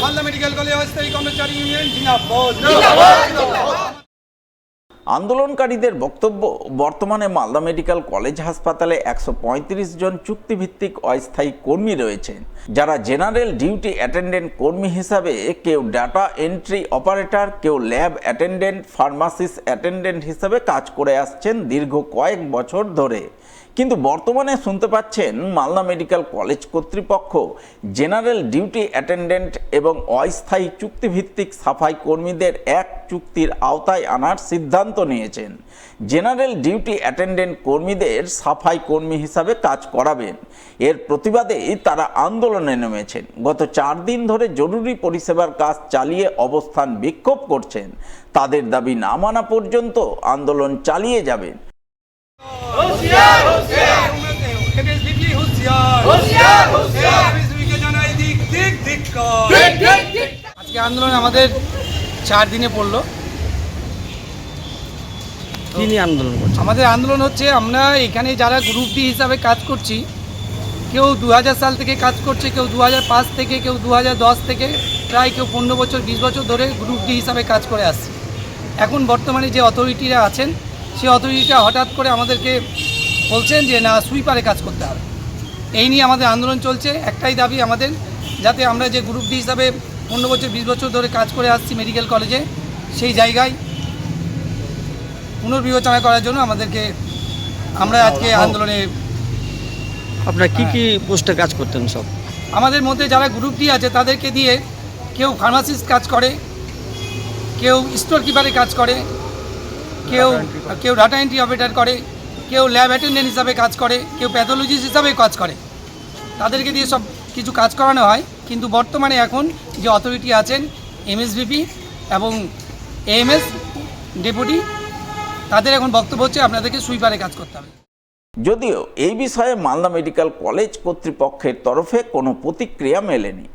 Malda medical college অস্থায়ী কর্মচারী union জিন্দাবাদ। আন্দোলনকারীদের বক্তব্য, বর্তমানে মালদা মেডিকেল কলেজ হাসপাতালে 135 জন চুক্তিভিত্তিক অস্থায়ী কর্মী রয়েছেন, যারা জেনারেল ডিউটি অ্যাটেন্ডেন্ট কর্মী হিসাবে, কেউ ডাটা এন্ট্রি অপারেটর, কেউ ল্যাব অ্যাটেন্ডেন্ট, ফার্মাসিস্ট অ্যাটেন্ডেন্ট হিসাবে কাজ করে আসছেন দীর্ঘ কয়েক বছর ধরে। কিন্তু বর্তমানে শুনতে পাচ্ছেন মালদা মেডিকেল কলেজ কর্তৃপক্ষ জেনারেল ডিউটি অ্যাটেন্ডেন্ট এবং অস্থায়ী চুক্তিভিত্তিক সাফাই কর্মীদের এক চুক্তির আওতায় আনার সিদ্ধান্ত নিয়েছেন। জেনারেল ডিউটি অ্যাটেন্ডেন্ট কর্মীদের সাফাই কর্মী হিসাবে কাজ করাবেন। এর প্রতিবাদে তারা আন্দোলনে নেমেছেন। গত 4 দিন ধরে জরুরি পরিষেবার কাজ চালিয়ে অবস্থান বিক্ষোভ করছেন। তাদের দাবি না মানা পর্যন্ত আন্দোলন চালিয়ে যাবেন। होशियार होशियार एमएसवीपी होशियार होशियार होशियार एमएसवीपी के জানাই দিক দিক দিক আজকে আন্দোলন আমাদের 4 দিনে পড়লো। কি নিয়ে আন্দোলন করছে? আমাদের আন্দোলন হচ্ছে, আমরা এখানে যারা গ্রুপ ডি হিসাবে কাজ করছি, কেউ 2000 সাল থেকে কাজ করছে, কেউ 2005 থেকে, কেউ 2010 থেকে, প্রায় কেউ 15 বছর 20 বছর ধরে গ্রুপ ডি হিসাবে কাজ করে আসছে। এখন বর্তমানে যে অথরিটিরা আছেন, সেই অথরিটিটা হঠাৎ করে আমাদেরকে বলছেন যে না, সুইপারে কাজ করতে হবে। এই নিয়ে আমাদের আন্দোলন চলছে। একটাই দাবি আমাদের, যাতে আমরা যে গ্রুপ ডি হিসাবে 15 বছর 20 বছর ধরে কাজ করে আসছি মেডিকেল কলেজে, সেই জায়গায় পুনর্বিবেচনা করার জন্য আমরা আজকে আন্দোলনে। আপনারা কি কি পোস্টে কাজ করতেন? সব আমাদের মধ্যে যারা গ্রুপ ডি আছে তাদেরকে দিয়ে কেউ ফার্মাসিস্ট কাজ করে, কেউ স্টোর কিপারে কাজ করে, কেউ ডাটা এন্ট্রি অপারেটর করে, কেউ ল্যাব অ্যাটেন্ডেন্ট হিসাবে কাজ করে, কেউ প্যাথোলজিস্ট হিসাবে কাজ করে। তাদেরকে দিয়ে সব কিছু কাজ করানো হয়। কিন্তু বর্তমানে এখন যে অথরিটি আছেন এমএসভিপি এবং এএমএস ডেপুটি, তাদের এখন বক্তব্য হচ্ছে আপনাদেরকে সুইপারে কাজ করতে হবে। যদিও এই বিষয়ে মালদা মেডিকেল কলেজ কর্তৃপক্ষের তরফে কোনো প্রতিক্রিয়া মেলেনি।